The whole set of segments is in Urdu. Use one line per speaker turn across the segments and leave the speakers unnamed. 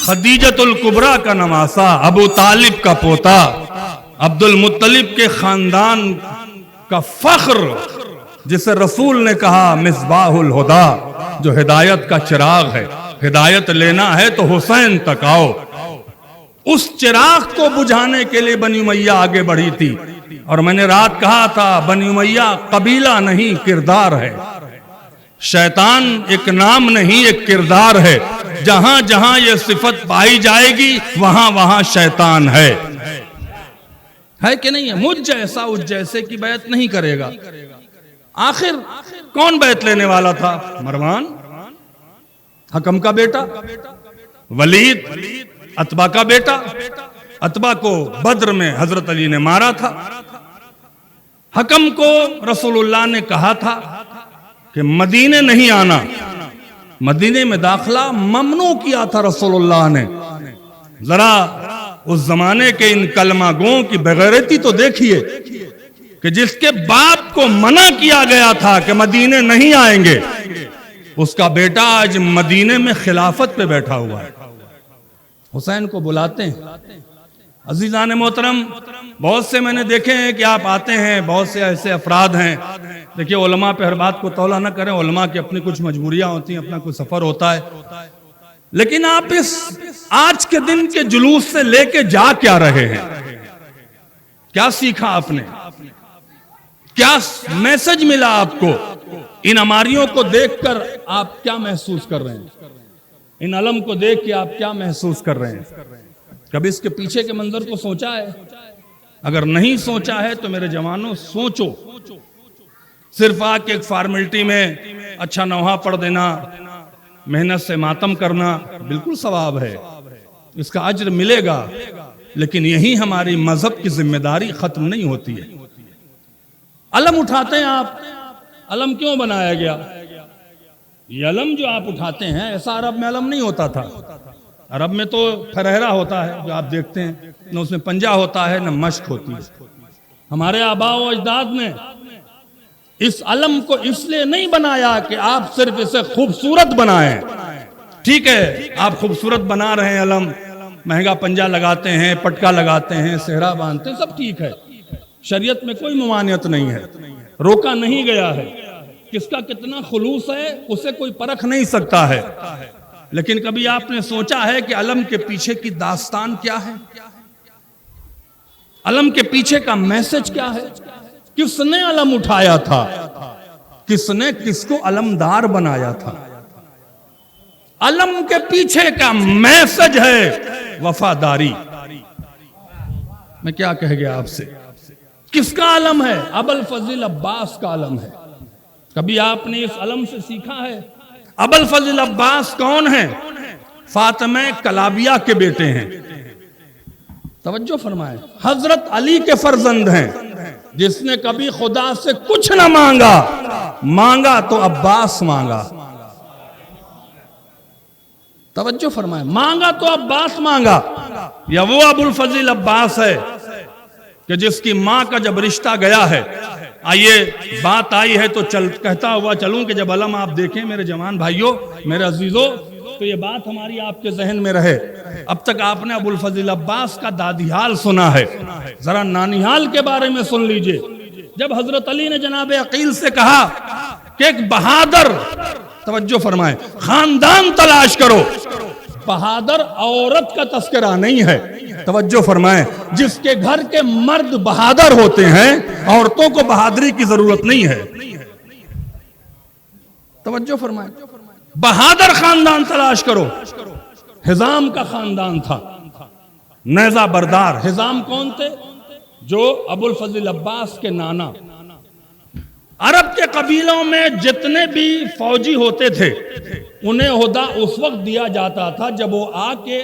خدیجۃ الکبریٰ کا نواسا، ابو طالب کا پوتا، عبد المطلب کے خاندان کا فخر، جسے رسول نے کہا مصباح الہدا، جو ہدایت کا چراغ ہے، ہدایت لینا ہے تو حسین تک آؤ۔ اس چراغ کو بجھانے کے لیے بنی امیہ آگے بڑھی تھی، اور میں نے رات کہا تھا بنی امیہ قبیلہ نہیں کردار ہے، شیطان ایک نام نہیں ایک کردار ہے، جہاں جہاں یہ صفت پائی جائے گی وہاں وہاں شیطان ہے کہ نہیں ہے؟ مجھ جیسا اس جیسے کی بیعت نہیں کرے گا۔ آخر کون بیعت لینے والا تھا؟ مروان، حکم کا بیٹا، ولید عتبہ کا بیٹا۔ عتبہ کو بدر میں حضرت علی نے مارا تھا۔ حکم کو رسول اللہ نے کہا تھا کہ مدینے نہیں آنا، مدینے میں داخلہ ممنوع کیا تھا رسول اللہ نے۔ ذرا اس زمانے کے ان کلمہ گوں کی بغیرتی تو دیکھیے کہ جس کے باپ کو منع کیا گیا تھا کہ مدینے نہیں آئیں گے، اس کا بیٹا آج مدینے میں خلافت پہ بیٹھا ہوا ہے۔ حسین کو بلاتے ہیں۔ عزیزان محترم، بہت سے میں نے دیکھے ہیں کہ آپ آتے ہیں، بہت سے ایسے افراد ہیں، دیکھیے علماء پہ ہر بات کو تولا نہ کریں، علماء کی اپنی کچھ مجبوریاں ہوتی ہیں، اپنا کوئی سفر ہوتا ہے، لیکن آپ اس آج کے دن کے جلوس سے لے کے جا کیا رہے ہیں؟ کیا سیکھا آپ نے؟ کیا میسج ملا آپ کو؟ ان عماریوں کو دیکھ کر آپ کیا محسوس کر رہے ہیں؟ ان علم کو دیکھ کے آپ کیا محسوس کر رہے ہیں؟ کبھی اس کے پیچھے کے منظر کو سوچا ہے؟ اگر نہیں سوچا ہے تو میرے جوانوں سوچو۔ صرف آ کے ایک فارمیلٹی میں اچھا نوحہ پڑھ دینا، محنت سے ماتم کرنا بالکل ثواب ہے، اس کا اجر ملے گا، لیکن یہی ہماری مذہب کی ذمہ داری ختم نہیں ہوتی ہے۔ علم اٹھاتے ہیں آپ، علم کیوں بنایا گیا؟ یہ علم جو آپ اٹھاتے ہیں ایسا عرب میں علم نہیں ہوتا تھا۔ عرب میں تو فرہرا ہوتا ہے جو آپ دیکھتے ہیں، نہ اس میں پنجہ ہوتا ہے نہ مشق ہوتی ہے۔ ہمارے آباء و اجداد نے اس علم کو اس لیے نہیں بنایا کہ آپ صرف اسے خوبصورت بنائیں۔ ٹھیک ہے، آپ خوبصورت بنا رہے ہیں علم، مہنگا پنجہ لگاتے ہیں، پٹکا لگاتے ہیں، صحرا باندھتے ہیں، سب ٹھیک ہے، شریعت میں کوئی ممانعت نہیں ہے، روکا نہیں گیا ہے۔ کس کا کتنا خلوص ہے اسے کوئی پرکھ نہیں سکتا ہے، لیکن کبھی آپ نے سوچا ہے کہ علم کے پیچھے کی داستان کیا ہے؟ علم کے پیچھے کا میسج کیا ہے؟ کس نے علم اٹھایا تھا؟ کس نے کس کو علمدار بنایا تھا؟ علم کے پیچھے کا میسج ہے وفاداری۔ میں کیا کہہ گیا آپ سے؟ کس کا علم ہے؟ ابوالفضل عباس کا علم ہے۔ کبھی آپ نے اس علم سے سیکھا ہے؟ ابوالفضل عباس کون ہیں؟ فاطمہ کلابیہ کے بیٹے ہیں۔ توجہ فرمائیں، حضرت علی کے فرزند ہیں۔ جس نے کبھی خدا سے کچھ نہ مانگا، مانگا تو عباس مانگا۔ توجہ فرمائیں، مانگا تو عباس مانگا۔ یا وہ ابوالفضل عباس ہے کہ جس کی ماں کا جب رشتہ گیا ہے، آئیے بات آئی ہے تو کہتا ہوا چلوں کہ جب علم آپ دیکھیں میرے جوان بھائیوں، میرے عزیزوں، تو یہ بات ہماری آپ کے ذہن میں رہے۔ اب تک آپ نے ابوالفضل عباس کا دادی حال سنا ہے، ذرا نانی حال کے بارے میں سن لیجئے۔ جب حضرت علی نے جناب عقیل سے کہا کہ ایک بہادر، توجہ فرمائیں، خاندان تلاش کرو، بہادر عورت کا تذکرہ نہیں ہے، توجہ فرمائیں، جس کے گھر کے مرد بہادر ہوتے ہیں عورتوں کو بہادری کی ضرورت نہیں ہے۔ توجہ فرمائیں، بہادر خاندان تلاش کرو۔ حزام کا خاندان تھا، نیزہ بردار۔ حزام کون تھے؟ جو ابوالفضل عباس کے نانا۔ عرب کے قبیلوں میں جتنے بھی فوجی ہوتے تھے انہیں عہدہ اس وقت دیا جاتا تھا جب وہ آ کے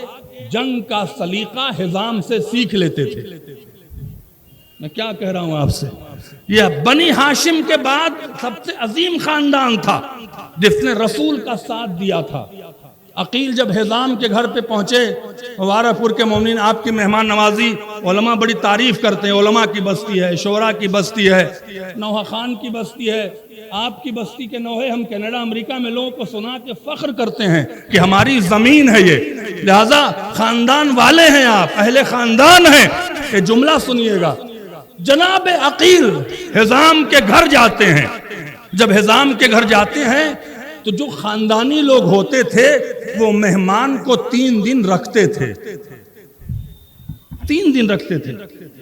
جنگ کا سلیقہ حزام سے سیکھ لیتے تھے۔ میں کیا کہہ رہا ہوں آپ سے؟ یہ بنی ہاشم کے بعد سب سے عظیم خاندان تھا جس نے رسول کا ساتھ دیا تھا۔ عقیل جب حزام کے گھر پہ پہنچے، مبارک پور کے مومنین، آپ کی مہمان نوازی علماء بڑی تعریف کرتے ہیں، علماء کی بستی ہے، شعراء کی بستی ہے، نوحہ خان کی بستی ہے، آپ کی بستی کے نوحے ہم کینیڈا امریکہ میں لوگوں کو سنا کے فخر کرتے ہیں کہ ہماری زمین ہے یہ، لہذا خاندان والے ہیں آپ، اہل خاندان ہیں۔ یہ جملہ سنیے گا، جناب عقیل حزام کے گھر جاتے ہیں۔ جب حزام کے گھر جاتے ہیں تو جو خاندانی لوگ ہوتے تھے وہ مہمان کو 3 دن رکھتے تھے، 3 دن رکھتے تھے۔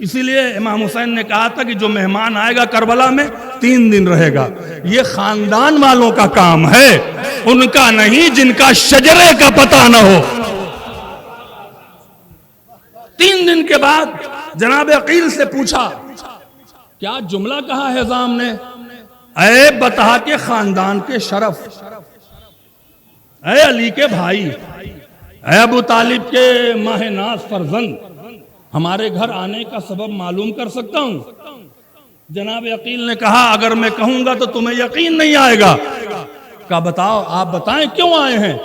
اسی لیے امام حسین نے کہا تھا کہ جو مہمان آئے گا کربلا میں 3 دن رہے گا۔ یہ خاندان والوں کا کام ہے، ان کا نہیں جن کا شجرے کا پتہ نہ ہو۔ 3 دن کے بعد جناب عقیل سے پوچھا، کیا جملہ کہا حزام نے؟ اے بتا کے خاندان کے شرف، اے علی کے بھائی، اے ابو طالب کے ماہ ناز فرزند، ہمارے گھر آنے کا سبب معلوم کر سکتا ہوں؟ جناب عقیل نے کہا اگر میں کہوں گا تو تمہیں یقین نہیں آئے گا۔ کہا بتاؤ، آپ بتائیں کیوں آئے ہیں؟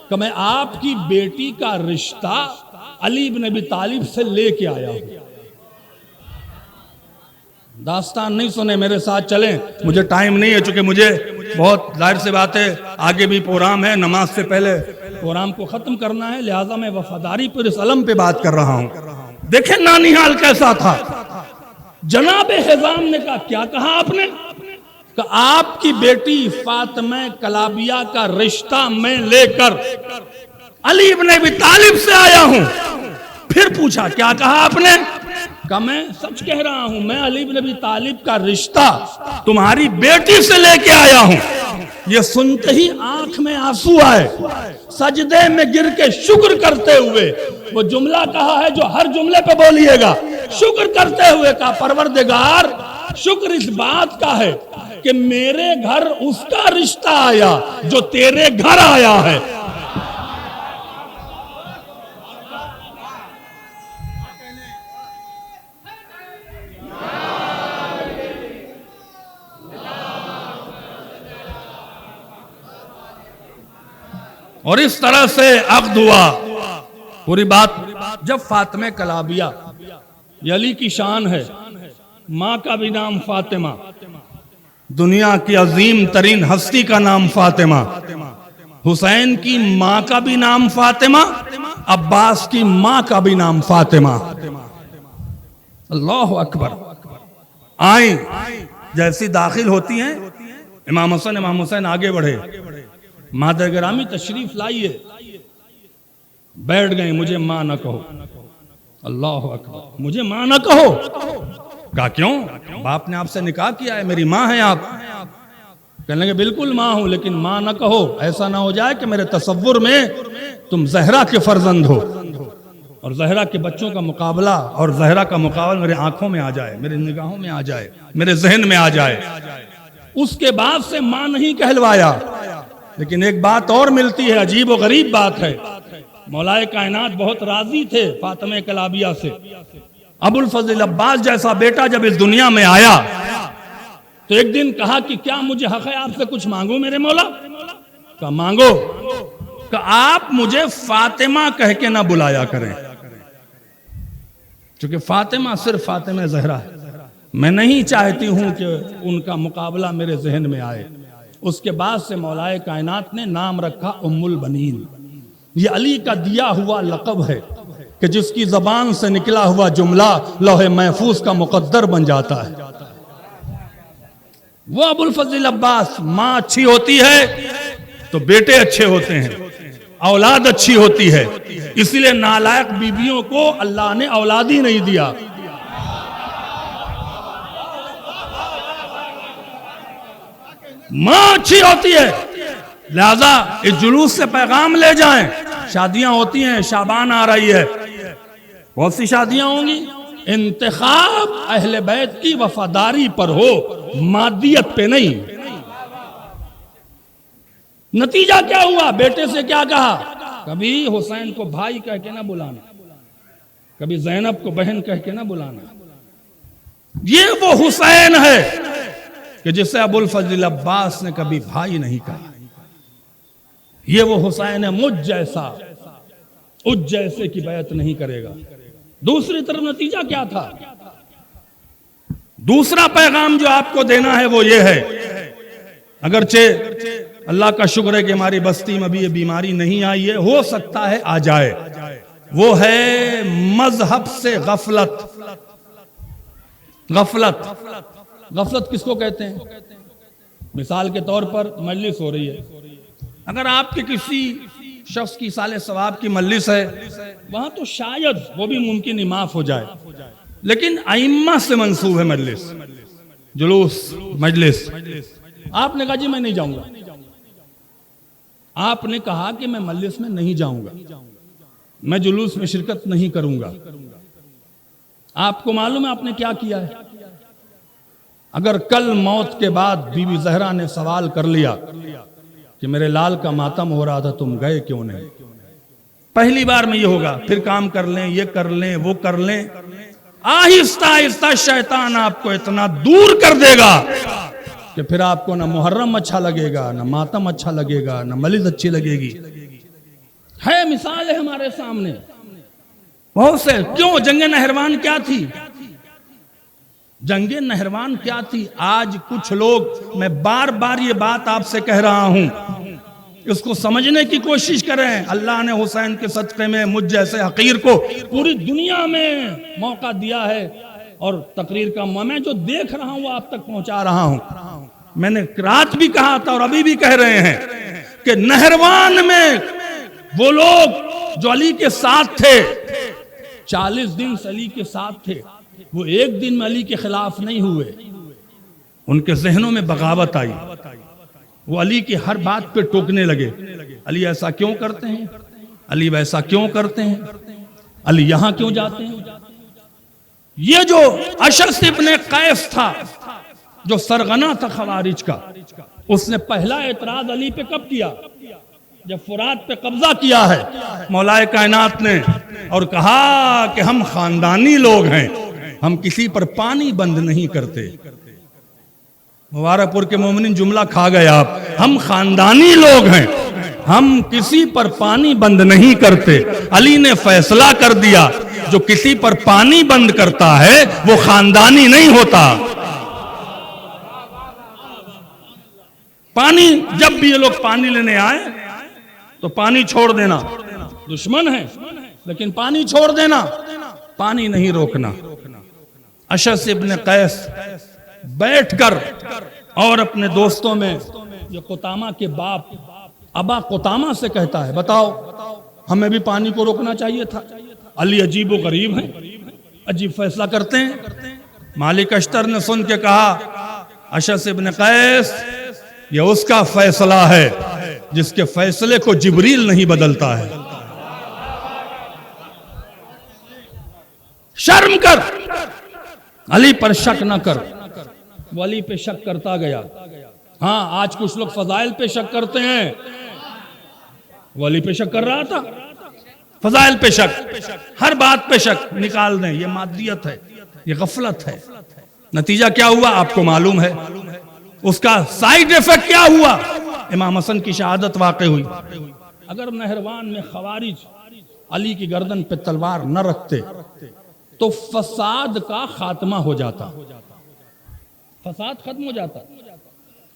کہ میں آپ کی بیٹی کا رشتہ علی بن ابی طالب سے لے کے آیا ہوں۔ داستان نہیں سنے، میرے ساتھ چلیں، مجھے ٹائم نہیں ہے، چونکہ مجھے بہت ظاہر سے بات ہے آگے بھی پروگرام ہے، نماز سے پہلے پروگرام کو ختم کرنا ہے، لہٰذا میں وفاداری پر اس علم پہ بات کر رہا ہوں۔ دیکھیں نانیہال کیسا تھا۔ جناب حزام نے کہا کیا کہا آپ نے؟ کہ آپ کی بیٹی فاطمہ کلابیہ کا رشتہ میں لے کر علی بن ابی طالب سے آیا ہوں۔ پھر پوچھا کیا کہا آپ نے؟ کہ میں سچ کہہ رہا ہوں، میں علی بن ابی طالب کا رشتہ تمہاری بیٹی سے لے کے آیا ہوں۔ یہ سنتے ہی آنکھ میں آنسو آئے، سجدے میں گر کے شکر کرتے ہوئے وہ جملہ کہا ہے جو ہر جملے پہ بولیے گا، شکر کرتے ہوئے کہا پروردگار شکر اس بات کا ہے کہ میرے گھر اس کا رشتہ آیا جو تیرے گھر آیا ہے۔ اور اس طرح سے عقد ہوا پوری بات۔ جب فاطمہ کلابیہ، یہ علی کی شان ہے، ماں کا بھی نام فاطمہ، دنیا کی عظیم ترین ہستی کا نام فاطمہ، حسین کی ماں کا بھی نام فاطمہ، عباس کی ماں کا بھی نام فاطمہ۔ اللہ اکبر۔ آئیں، جیسی داخل ہوتی ہیں امام حسین آگے بڑھے، مادر گرامی تشریف لائیے، بیٹھ گئے، مجھے ماں نہ کہو۔ اللہ اکبر، مجھے ماں نہ کہو۔ کہا کیوں؟ باپ نے آپ سے نکاح کیا ہے، میری ماں ہیں آپ۔ کہنے لگے بالکل ماں ہوں، لیکن ماں نہ کہو، ایسا نہ ہو جائے کہ میرے تصور میں تم زہرا کے فرزند ہو اور زہرا کے بچوں کا مقابلہ اور زہرا کا مقابلہ میرے آنکھوں میں آ جائے، میرے نگاہوں میں آ جائے، میرے ذہن میں آ جائے۔ اس کے بعد سے ماں نہیں کہلوایا۔ لیکن ایک بات اور ملتی ہے، عجیب و غریب بات ہے، مولا کائنات بہت راضی تھے فاطمہ کلابیہ سے۔ ابو الفضل عباس جیسا بیٹا جب اس دنیا میں آیا تو ایک دن کہا کہ کیا مجھے حق ہے آپ سے کچھ مانگوں میرے مولا؟ کہا مانگو۔ کہ آپ مجھے فاطمہ کہہ کے نہ بلایا کریں، چونکہ فاطمہ صرف فاطمہ زہرا ہے، میں نہیں چاہتی ہوں کہ ان کا مقابلہ میرے ذہن میں آئے۔ اس کے بعد سے مولا کائنات نے نام رکھا ام البنین۔ یہ علی کا دیا ہوا لقب ہے کہ جس کی زبان سے نکلا ہوا جملہ لوح محفوظ کا مقدر بن جاتا ہے۔ وہ ابو الفضل عباس، ماں اچھی ہوتی ہے تو بیٹے اچھے ہوتے ہیں، اولاد اچھی ہوتی ہے، اسی لیے نالائق بیویوں کو اللہ نے اولاد ہی نہیں دیا۔ ماں اچھی ہوتی ہے، لہذا اس جلوس سے پیغام لے جائیں۔ شادیاں ہوتی ہیں، شعبان آ رہی ہے، بہت سی شادیاں ہوں گی، انتخاب اہل بیت کی وفاداری پر ہو، مادیت پہ نہیں۔ نتیجہ کیا ہوا؟ بیٹے سے کیا کہا؟ کبھی حسین کو بھائی کہہ کے نہ بلانا، کبھی زینب کو بہن کہہ کے نہ بلانا۔ یہ وہ حسین ہے کہ جسے ابو الفضل عباس نے کبھی بھائی نہیں کہا۔ یہ وہ حسین ہے مجھ جیسا، اج جیسے کی بیعت نہیں کرے گا۔ دوسری طرف نتیجہ کیا تھا؟ دوسرا پیغام جو آپ کو دینا ہے وہ یہ ہے اگرچہ اللہ کا شکر ہے کہ ہماری بستی میں بھی یہ بیماری نہیں آئی ہے، ہو سکتا ہے آ جائے، وہ ہے مذہب سے غفلت۔ غفلت غفلت کس کو کہتے ہیں؟ مثال کے طور پر مجلس ہو رہی ہے، اگر آپ کے کسی شخص کی سال ثواب کی مجلس ہے وہاں تو شاید وہ بھی ممکن ہی معاف ہو جائے، لیکن ائمہ سے منسوب ہے مجلس، جلوس مجلس، آپ نے کہا جی میں نہیں جاؤں گا، آپ نے کہا کہ میں مجلس میں نہیں جاؤں گا، میں جلوس میں شرکت نہیں کروں گا، آپ کو معلوم ہے آپ نے کیا کیا ہے؟ اگر کل موت کے بعد بی بی زہرا نے سوال کر لیا کہ میرے لال کا ماتم ہو رہا تھا تم گئے کیوں نہیں، پہلی بار میں یہ ہوگا، پھر کام کر لیں، یہ کر لیں، وہ کر لیں، آہستہ آہستہ شیطان آپ کو اتنا دور کر دے گا کہ پھر آپ کو نہ محرم اچھا لگے گا، نہ ماتم اچھا لگے گا، نہ ملد اچھی لگے گی۔ ہے مثال ہے ہمارے سامنے بہت سے۔ کیوں؟ جنگ نہروان کیا تھی؟ جنگ نہروان کیا تھی؟ آج کچھ لوگ، میں بار بار یہ بات آپ سے کہہ رہا ہوں، اس کو سمجھنے کی کوشش کریں۔ اللہ نے حسین کے صدقے میں مجھ جیسے حقیر کو پوری دنیا میں موقع دیا ہے، اور تقریر کا میں جو دیکھ رہا ہوں وہ آپ تک پہنچا رہا ہوں۔ میں نے رات بھی کہا تھا اور ابھی بھی کہہ رہے ہیں کہ نہروان میں وہ لوگ جو علی کے ساتھ تھے، 40 دن علی کے ساتھ تھے، وہ ایک دن میں علی کے خلاف نہیں ہوئے، ان کے ذہنوں میں بغاوت آئی، وہ علی کی ہر بات پہ ٹوکنے لگے، علی ایسا کیوں کرتے ہیں، علی ویسا کیوں کرتے ہیں، علی یہاں کیوں جاتے ہیں۔ یہ جو اشعث ابن قیس تھا، جو سرغنہ تھا خوارج کا، اس نے پہلا اعتراض علی پہ کب کیا؟ جب فرات پہ قبضہ کیا ہے مولا کائنات نے، اور کہا کہ ہم خاندانی لوگ ہیں، ہم کسی پر پانی بند نہیں کرتے۔ مبارک پور کے مومنین جملہ کھا گئے آپ، ہم خاندانی لوگ ہیں، ہم کسی پر پانی بند نہیں کرتے۔ علی نے فیصلہ کر دیا جو کسی پر پانی بند کرتا ہے وہ خاندانی نہیں ہوتا۔ پانی، جب بھی یہ لوگ پانی لینے آئے تو پانی چھوڑ دینا، دشمن ہے لیکن پانی چھوڑ دینا، پانی نہیں روکنا۔ اشعث ابن قیس بیٹھ کر اور اپنے دوستوں میں، یہ قطامہ کے باپ ابا قطامہ سے کہتا ہے، بتاؤ ہمیں بھی پانی کو روکنا چاہیے تھا، علی عجیب و غریب ہیں، عجیب فیصلہ کرتے ہیں۔ مالک اشتر نے سن کے کہا، اشعث ابن قیس یہ اس کا فیصلہ ہے جس کے فیصلے کو جبریل نہیں بدلتا ہے، شرم کر، علی پر شک نہ کر۔ وہ علی پہ شک کرتا گیا۔ ہاں آج کچھ لوگ فضائل پہ شک کرتے ہیں، وہ علی پہ شک کر رہا تھا، فضائل پہ شک، ہر بات پہ شک نکال دیں، یہ مادیت ہے، یہ غفلت ہے۔ نتیجہ کیا ہوا آپ کو معلوم ہے، اس کا سائیڈ ایفیکٹ کیا ہوا؟ امام حسن کی شہادت واقع ہوئی۔ اگر نہروان میں خوارج علی کی گردن پہ تلوار نہ رکھتے تو فساد کا خاتمہ ہو جاتا، فساد ختم ہو جاتا۔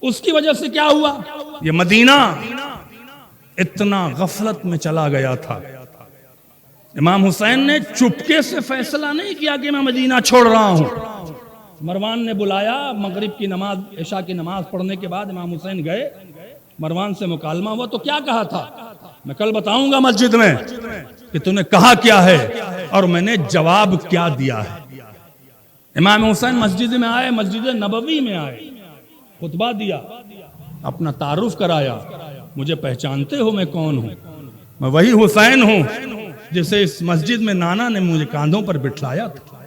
اس کی وجہ سے کیا ہوا؟ یہ مدینہ اتنا غفلت میں چلا گیا تھا۔ امام حسین نے چپکے سے فیصلہ نہیں کیا کہ میں مدینہ چھوڑ رہا ہوں۔ مروان نے بلایا، مغرب کی نماز، عشاء کی نماز پڑھنے کے بعد امام حسین گئے، مروان سے مکالمہ ہوا تو کیا کہا تھا؟ میں کل بتاؤں گا مسجد میں کہ تو نے کہا کیا ہے اور میں نے جواب کیا دیا ہے۔ امام حسین مسجد میں آئے، مسجد نبوی میں آئے، خطبہ دیا، اپنا تعارف کرایا، مجھے پہچانتے ہو میں کون ہوں؟ میں وہی حسین ہوں جسے اس مسجد میں نانا نے مجھے کاندھوں پر بٹھلایا تھا،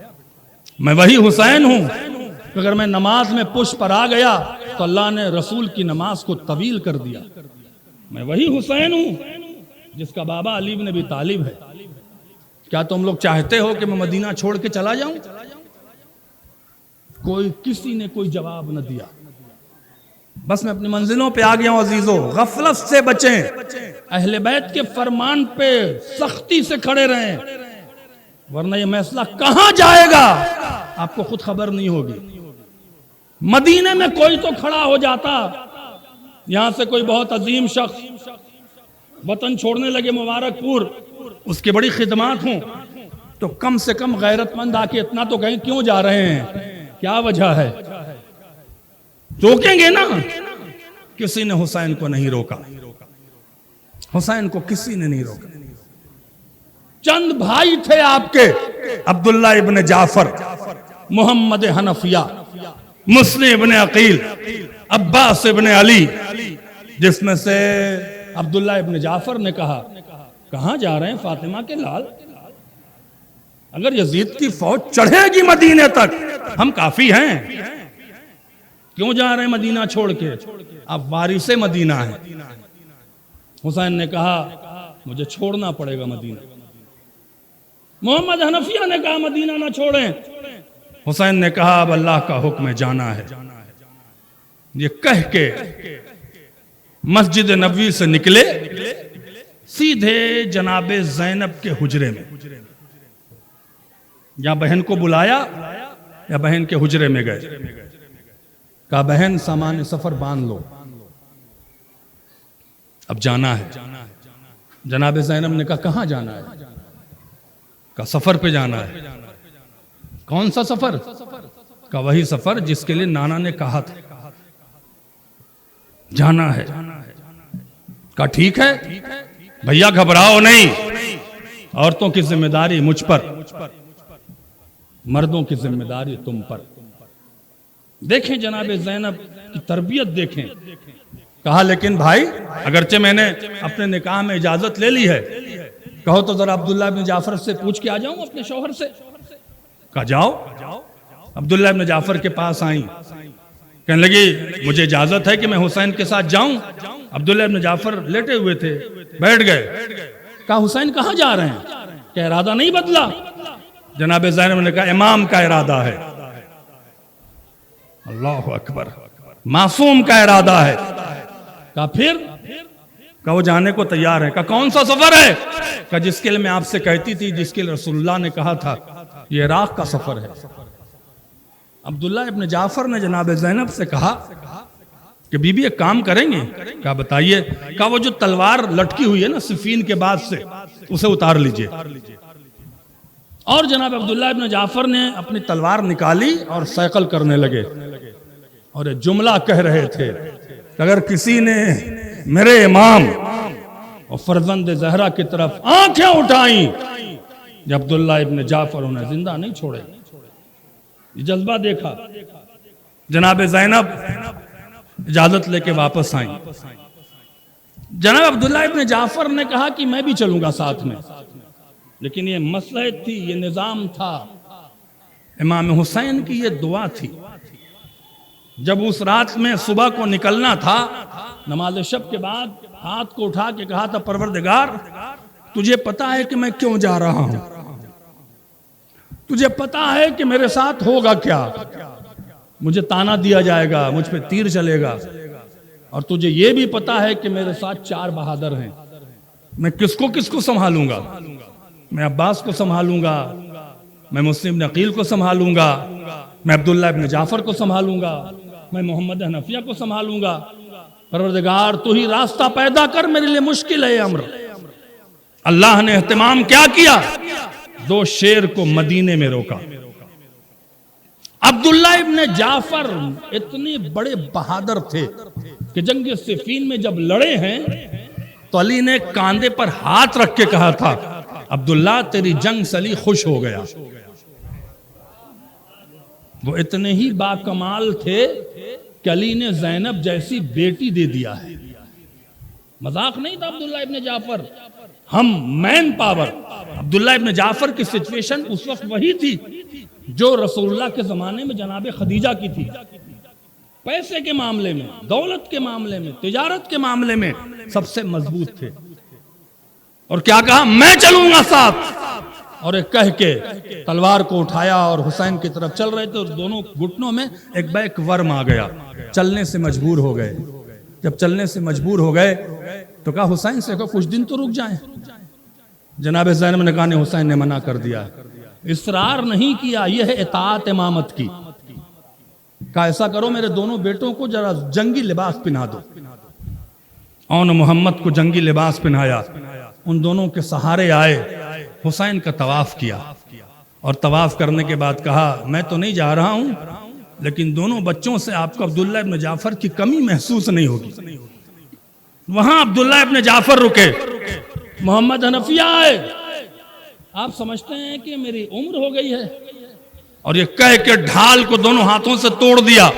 میں وہی حسین ہوں۔ اگر میں نماز میں پش پر آ گیا تو اللہ نے رسول کی نماز کو طویل کر دیا، میں وہی حسین ہوں جس کا بابا علی بن ابی طالب ہے۔ کیا تم لوگ چاہتے ہو کہ میں مدینہ چھوڑ کے چلا جاؤں؟ کسی نے کوئی جواب نہ دیا۔ بس میں اپنی منزلوں پہ آ گیا ہوں عزیزو، غفلت سے بچیں، اہل بیت کے فرمان پہ سختی سے کھڑے رہیں، ورنہ یہ مسئلہ کہاں جائے گا آپ کو خود خبر نہیں ہوگی۔ مدینے میں کوئی تو کھڑا ہو جاتا یہاں سے کوئی بہت عظیم شخص وطن چھوڑنے لگے مبارک پور، اس کی بڑی خدمات ہوں، تو کم سے کم غیرت مند آ کے اتنا تو کہیں کیوں جا رہے ہیں، کیا وجہ ہے؟ روکیں گے نا؟ کسی نے حسین کو نہیں روکا، حسین کو کسی نے نہیں روکا۔ چند بھائی تھے آپ کے، عبداللہ ابن جعفر، محمد حنفیہ، مسلم ابن عقیل، عباس ابن علی، جس میں سے عبداللہ ابن جعفر نے کہا کہاں جا رہے ہیں فاطمہ کے لال؟ اگر یزید کی فوج چڑھے گی مدینے تک ہم کافی ہیں، کیوں جا رہے ہیں مدینہ چھوڑ کے؟ آپ وارث مدینہ ہیں۔ حسین نے کہا مجھے چھوڑنا پڑے گا مدینہ۔ محمد حنفیہ نے کہا مدینہ نہ چھوڑیں۔ حسین نے کہا اب اللہ کا حکم ہے، جانا ہے۔ یہ کہہ کے مسجد نبوی سے نکلے، سیدھے جناب زینب کے حجرے میں، یا بہن کو بلایا یا بہن کے حجرے میں گئے، کہا بہن سامان سفر باندھ لو، اب جانا ہے۔ جناب زینب نے کہا کہاں جانا ہے؟ کہا سفر پہ جانا ہے۔ کون سا سفر؟ کہا وہی سفر جس کے لیے نانا نے کہا تھا، جانا ہے۔ کہا ٹھیک ہے بھیا گھبراؤ نہیں، عورتوں کی ذمہ داری مجھ پر، مردوں کی ذمہ داری تم پر۔ دیکھیں جناب زینب کی تربیت دیکھیں۔ کہا لیکن بھائی اگرچہ میں نے اپنے نکاح میں اجازت لے لی ہے، کہو تو ذرا عبداللہ ابن جعفر سے پوچھ کے آ جاؤں اپنے شوہر سے۔ کہا جاؤ۔ عبداللہ ابن جعفر کے پاس آئیں، کہنے لگی مجھے اجازت ہے کہ میں حسین کے ساتھ جاؤں؟ عبداللہ ابن جعفر لیٹے ہوئے تھے، بیٹھ گئے۔ کہا حسین کہاں جا رہے ہیں؟ کہ ارادہ نہیں بدلا؟ جناب زینب نے کہا امام کا ارادہ ہے۔ اللہ اکبر، معصوم کا ارادہ ہے۔ کہا پھر؟ کہا وہ جانے کو تیار ہے۔ کہا کون سا سفر ہے؟ کہا جس کے لیے میں آپ سے کہتی تھی، جس کے لیے رسول اللہ نے کہا تھا، یہ عراق کا سفر ہے۔ عبداللہ ابن جعفر نے جناب زینب سے کہا کہ بی بی ایک کام کریں گے؟ کہا بتائیے۔ کہا وہ جو تلوار لٹکی ہوئی ہے نا صفین کے بعد سے، اسے اتار لیجئے۔ اور جناب عبداللہ ابن جعفر نے اپنی تلوار نکالی اور سیقل کرنے لگے، اور ایک جملہ کہہ رہے تھے کہ اگر کسی نے میرے امام اور فرزند زہرا کی طرف آنکھیں اٹھائیں، یہ عبداللہ ابن جعفر انہیں زندہ نہیں چھوڑے۔ یہ جذبہ دیکھا۔ جناب زینب اجازت لے کے واپس آئیں۔ جناب عبداللہ ابن جعفر نے کہا کہ میں بھی چلوں گا ساتھ میں، لیکن یہ مصلحت تھی، یہ نظام تھا، امام حسین کی یہ دعا تھی۔ جب اس رات میں صبح کو نکلنا تھا، نماز شب کے بعد ہاتھ کو اٹھا کے کہا تھا پروردگار تجھے پتا ہے کہ میں کیوں جا رہا ہوں، تجھے پتا ہے کہ میرے ساتھ ہوگا کیا، مجھے تانا دیا جائے گا، مجھ پہ تیر چلے گا، اور تجھے یہ بھی پتا ہے کہ میرے ساتھ 4 بہادر ہیں، میں کس کو سنبھالوں گا؟ میں عباس کو سنبھالوں گا، میں مسلم ابن عقیل کو سنبھالوں گا، میں عبداللہ ابن جعفر کو سنبھالوں گا، میں محمد حنفیہ کو سنبھالوں گا، پروردگار تو ہی راستہ پیدا کر، میرے لیے مشکل ہے امر۔ اللہ نے اہتمام کیا کیا؟ 2 شیر کو مدینے میں روکا۔ عبداللہ ابن جعفر اتنے بڑے بہادر تھے کہ جنگ صفین میں جب لڑے ہیں تو علی نے کاندھے پر ہاتھ رکھ کے کہا تھا عبداللہ تیری جنگ سے علی خوش ہو گیا۔ وہ اتنے ہی باکمال تھے کہ علی نے زینب جیسی بیٹی دے دیا ہے۔ مذاق نہیں تھا عبداللہ ابن جعفر، ہم مین پاور۔ عبداللہ ابن جعفر کی سچویشن اس وقت وہی تھی جو رسول اللہ کے زمانے میں جناب خدیجہ کی تھی، پیسے کے معاملے میں، دولت کے معاملے میں، تجارت کے معاملے میں سب سے مضبوط تھے۔ اور کیا کہا؟ میں چلوں گا ساتھ، اور ایک کہہ کے تلوار کو اٹھایا اور حسین کی طرف چل رہے تھے، اور دونوں گھٹنوں میں ایک بیک ورم آ گیا، چلنے سے مجبور ہو گئے۔ جب چلنے سے مجبور ہو گئے تو کہا حسین سے کچھ دن تو رک جائیں۔ جناب زینب نے کہا نہیں، حسین نے منع کر دیا، اصرار نہیں کیا، یہ ہے اطاعت امامت کی۔ کہا ایسا کرو میرے دونوں بیٹوں کو ذرا جنگی لباس پہنا دو، اور محمد کو جنگی لباس پہنایا، ان دونوں کے سہارے آئے، حسین کا طواف کیا، اور طواف کرنے کے بعد کہا میں تو نہیں جا رہا ہوں، لیکن دونوں بچوں سے آپ کو عبداللہ ابن جعفر کی کمی محسوس نہیں ہوگی۔ وہاں عبداللہ ابن جعفر رکے، محمد حنفیہ آئے، آپ سمجھتے ہیں کہ میری عمر ہو گئی ہے، اور یہ کہہ کے ڈھال کو دونوں ہاتھوں سے توڑ دیا،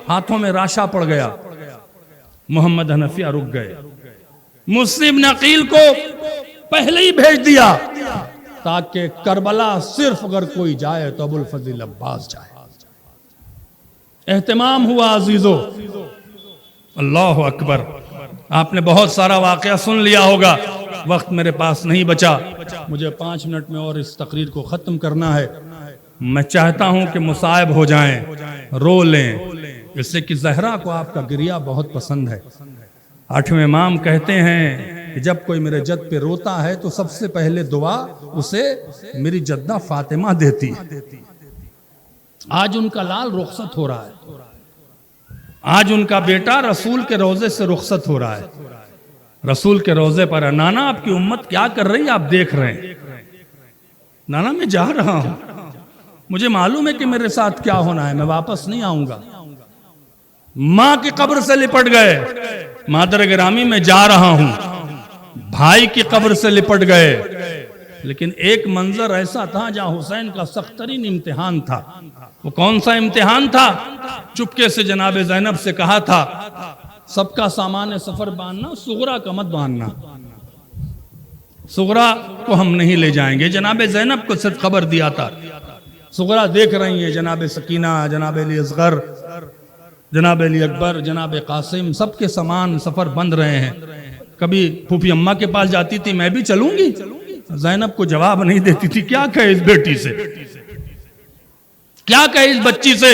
ہاتھوں میں راشا پڑ گیا۔ محمد حنفیہ رک گئے، مسلم بن عقیل کو پہلے ہی بھیج دیا تاکہ کربلا صرف اگر کوئی جائے تو ابو الفضل عباس جائے۔ اہتمام ہوا عزیزو، اللہ اکبر۔ آپ نے بہت سارا واقعہ سن لیا ہوگا، وقت میرے پاس نہیں بچا، مجھے 5 منٹ میں اور اس تقریر کو ختم کرنا ہے۔ میں چاہتا ہوں کہ مصائب ہو جائیں، رو لیں، اس سے کہ زہرا کو آپ کا گریہ بہت پسند ہے۔ 8ویں امام کہتے ہیں کہ جب کوئی میرے جد پہ روتا ہے تو سب سے پہلے دعا اسے میری جدہ فاطمہ دیتی ہے۔ آج ان کا لال رخصت ہو رہا ہے، آج ان کا بیٹا رسول کے روضے سے رخصت ہو رہا ہے، رسول کے روضے پر۔ نانا آپ کی امت کیا کر رہی ہے آپ دیکھ رہے ہیں؟ نانا میں جا رہا ہوں، مجھے معلوم ہے کہ میرے ساتھ کیا ہونا ہے، میں واپس نہیں آؤں گا۔ ماں کی قبر سے لپٹ گئے، مادر گرامی میں جا رہا ہوں، بھائی کی قبر سے لپٹ گئے، لیکن ایک منظر ایسا تھا جہاں حسین کا سخت ترین امتحان تھا۔ وہ کون سا امتحان تھا؟ چپکے سے جناب زینب سے کہا تھا سب کا سامان سفر باندھنا، صغرا کا مت باندھنا، صغرا کو ہم نہیں لے جائیں گے۔ جناب زینب کو صرف خبر دیا تھا، صغرا دیکھ رہی ہیں، جناب سکینہ، جناب علی اصغر، جناب علی اکبر، جناب قاسم، سب کے سامان سفر بند رہے ہیں۔ کبھی پھوپھی اماں کے پاس جاتی تھی میں بھی چلوں گی، زینب کو جواب نہیں دیتی تھی، کیا کہے اس بیٹی سے، کیا کہے اس بچی سے۔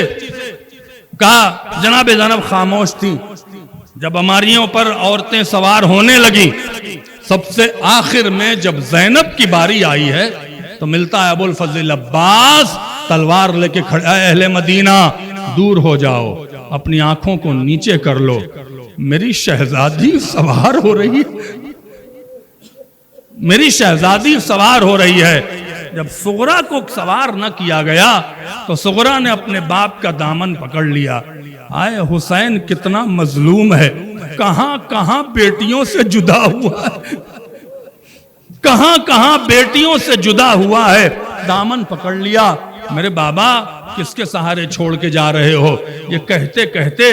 کہا جناب زینب خاموش تھی۔ جب اماریوں پر عورتیں سوار ہونے لگی، سب سے آخر میں جب زینب کی باری آئی ہے تو ملتا ہے ابو الفضل عباس تلوار لے کے کھڑا، اہل مدینہ دور ہو جاؤ، اپنی آنکھوں کو نیچے کر لو، میری شہزادی سوار ہو رہی ہے، میری شہزادی سوار ہو رہی ہے۔ جب صغرا کو سوار نہ کیا گیا تو صغرا نے اپنے باپ کا دامن پکڑ لیا۔ آئے حسین کتنا مظلوم ہے، کہاں کہاں بیٹیوں سے جدا ہوا ہے، کہاں کہاں بیٹیوں سے جدا ہوا ہے، دامن پکڑ لیا۔ میرے بابا کس کے سہارے چھوڑ کے جا رہے ہو؟ یہ کہتے کہتے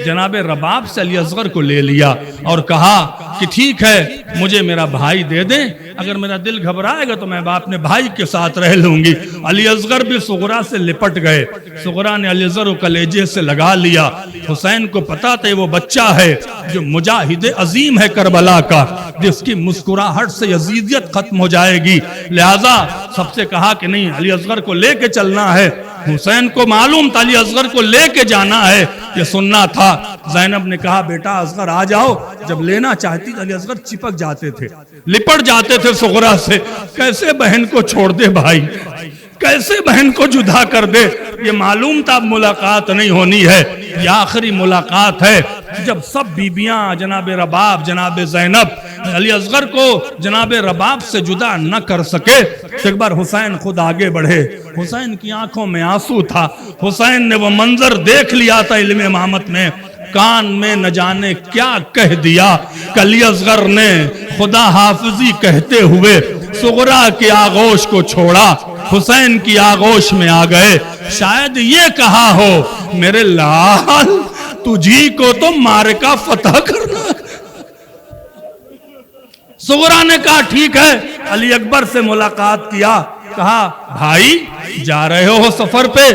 جناب رباب سے علی اصغر کو لے لیا اور کہا کہ ٹھیک ہے مجھے میرا بھائی دے دیں، اگر میرا دل گھبرائے گا تو میں اپنے بھائی کے ساتھ رہ لوں گی۔ علی اصغر بھی صغرا سے لپٹ گئے، صغرا نے علی اصغر کو کلیجے سے لگا لیا۔ حسین کو پتا تھا وہ بچہ ہے جو مجاہد عظیم ہے کربلا کا، جس کی مسکراہٹ سے یزیدیت ختم ہو جائے گی، لہذا سب سے کہا کہ نہیں علی اصغر کو لے کے چلنا ہے۔ حسین کو معلوم تھا علی اصغر کو لے کے جانا ہے، یہ سننا تھا۔ زینب نے کہا بیٹا اصغر آ جاؤ، جب لینا چاہتی علی اصغر چپک جاتے تھے، لپٹ جاتے تھے صغرا سے۔ کیسے بہن کو چھوڑ دے بھائی، کیسے بہن کو جدا کر دے، یہ معلوم تھا ملاقات نہیں ہونی ہے، یہ آخری ملاقات ہے۔ جب سب بیبیاں جناب رباب، جناب زینب علی اصغر کو جناب رباب سے جدا نہ کر سکے تو ایک بار حسین خود آگے بڑھے۔ حسین کی آنکھوں میں آنسو تھا، حسین نے وہ منظر دیکھ لیا تھا علم امامت میں، کان میں نہ جانے کیا کہہ دیا کہ علی اصغر نے خدا حافظی کہتے ہوئے صغرا کی آغوش کو چھوڑا، حسین کی آغوش میں آ گئے۔ شاید یہ کہا ہو میرے لال تجھی کو تو معرکہ فتح کرنا۔ صغرا نے کہا ٹھیک ہے، علی اکبر سے ملاقات کیا، کہا بھائی جا رہے ہو سفر پہ،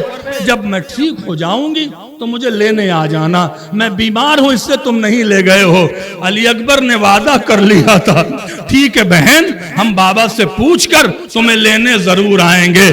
جب میں ٹھیک ہو جاؤں گی تو مجھے لینے آ جانا، میں بیمار ہوں اس سے تم نہیں لے گئے ہو۔ علی اکبر نے وعدہ کر لیا تھا ٹھیک ہے بہن، ہم بابا سے پوچھ کر تمہیں لینے ضرور آئیں گے۔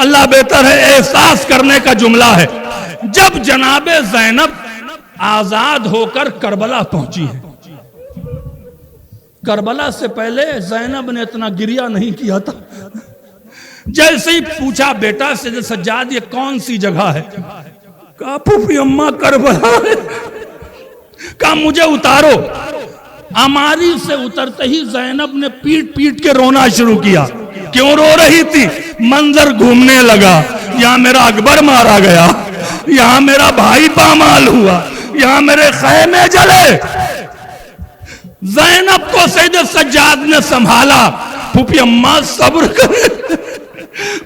اللہ بہتر ہے احساس کرنے کا جملہ ہے. جب جناب زینب آزاد ہو کر کربلا پہنچی ہے، کربلا سے پہلے زینب نے اتنا گریہ نہیں کیا تھا. جیسے ہی پوچھا بیٹا سید سجاد یہ کون سی جگہ ہے، کہا پھوپھی اماں کربلا ہے. کہا مجھے اتارو. اماری سے اترتے ہی زینب نے پیٹ پیٹ کے رونا شروع کیا. کیوں رو رہی تھی؟ منظر گھومنے لگا. یہاں میرا اکبر مارا گیا، یہاں میرا بھائی پامال ہوا، یہاں میرے خیمے جلے. زینب کو سید سجاد نے سنبھالا. پھوپھی اماں صبر کریں،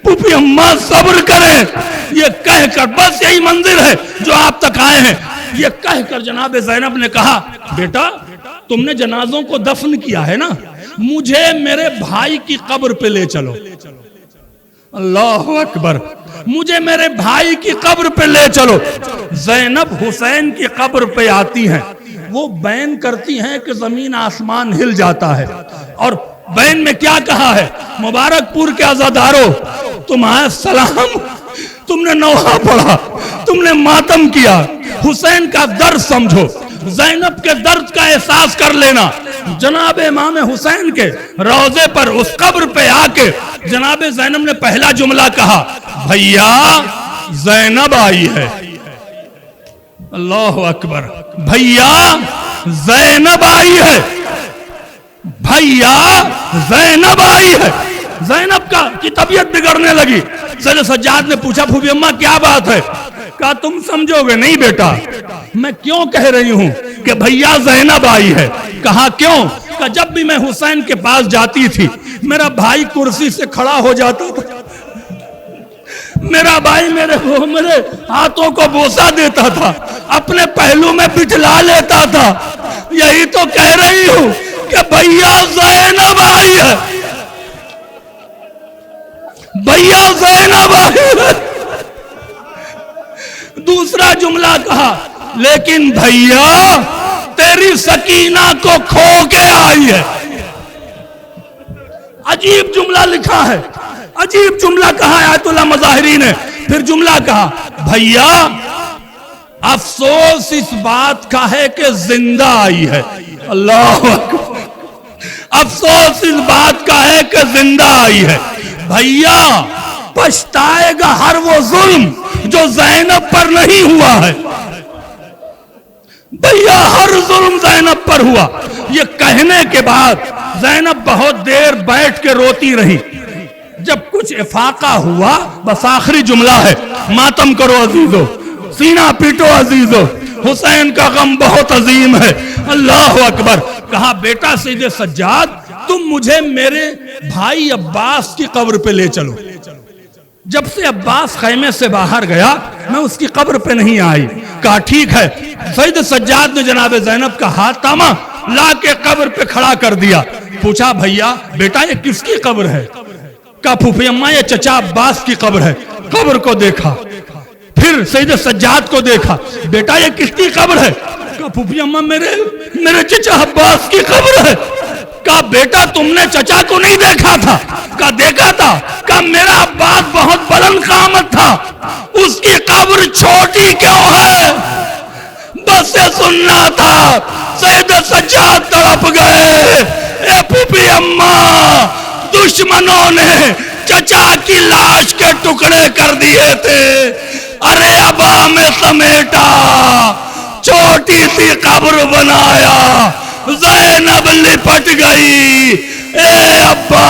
پھوپھی اماں صبر کریں. یہ کہہ کر، بس یہی منظر ہے جو آپ تک آئے ہیں، یہ کہہ کر جناب زینب نے کہا بیٹا تم نے جنازوں کو دفن کیا ہے نا، مجھے میرے بھائی کی قبر پہ لے چلو. اللہ اکبر. مجھے میرے بھائی کی قبر پہ لے چلو. زینب حسین کی قبر پہ آتی ہیں. وہ بیان کرتی ہیں کہ زمین آسمان ہل جاتا ہے. اور بیان میں کیا کہا ہے؟ مبارک پور کے عزادارو تمہارا سلام، تم نے نوحہ پڑھا، تم نے ماتم کیا. حسین کا درد سمجھو، زینب کے درد کا احساس کر لینا. جناب امام حسین کے روضے پر اس قبر پہ آ کے جناب زینب نے پہلا جملہ کہا بھیا زینب آئی ہے. اللہ اکبر. بھیا زینب آئی ہے، بھیا زینب آئی ہے. زینب کی طبیعت بگڑنے لگی. سید سجاد نے پوچھا پھوپھی اماں کیا بات ہے؟ کہا تم سمجھو گے نہیں بیٹا، میں کیوں کہہ رہی ہوں کہ بھیا زینب آئی ہے. کہا کیوں؟ کہ جب بھی میں حسین کے پاس جاتی تھی میرا بھائی کرسی سے کھڑا ہو جاتا تھا، میرا بھائی میرے ہاتھوں کو بوسہ دیتا تھا، اپنے پہلو میں بٹھلا لیتا تھا. یہی تو کہہ رہی ہوں کہ بھیا زینب آئی ہے، بھیا زینب آئی ہے. دوسرا جملہ کہا لیکن بھیا تیری سکینہ کو کھو کے آئی ہے. عجیب جملہ لکھا ہے، عجیب جملہ کہا ہے آیت اللہ مظاہری نے. پھر جملہ کہا بھیا افسوس اس بات کا ہے کہ زندہ آئی ہے. اللہ اکبر. افسوس اس بات کا ہے کہ زندہ آئی ہے. بھیا پچھتائے گا ہر وہ ظلم جو زینب پر نہیں ہوا ہے. بھیا ہر ظلم زینب پر ہوا. یہ کہنے کے بعد زینب بہت دیر بیٹھ کے روتی رہی. جب کچھ افاقہ ہوا بس آخری جملہ ہے ماتم کرو عزیزو، سینہ پیٹو عزیزو، حسین کا غم بہت عظیم ہے. اللہ اکبر. کہا بیٹا سید سجاد تم مجھے میرے بھائی عباس کی قبر پہ لے چلو. جب سے عباس خیمے سے باہر گیا میں اس کی قبر پہ نہیں آئی. کہا ٹھیک ہے. سید سجاد نے جناب زینب کا ہاتھ تاما، لا کے قبر پہ کھڑا کر دیا. پوچھا بھیا بیٹا یہ کس کی قبر ہے؟ کہا پھوپھی اماں یہ چچا عباس کی قبر ہے. قبر کو دیکھا، پھر سید سجاد کو دیکھا. بیٹا یہ کس کی قبر ہے؟ کہا پھوپھی اماں میرے چچا عباس کی قبر ہے. کہا بیٹا تم نے چچا کو نہیں دیکھا تھا؟ کہا دیکھا تھا. کہا میرا عباس بہت بلند قامت تھا، اس کی قبر چھوٹی کیوں ہے؟ بس یہ سننا تھا. سید سجاد تڑپ گئے. اے پھوپھی اماں دشمنوں نے چچا کی لاش کے ٹکڑے کر دیے تھے، ارے ابا میں سمیٹا، چھوٹی سی قبر بنایا، زینب لپٹ گئی. اے ابا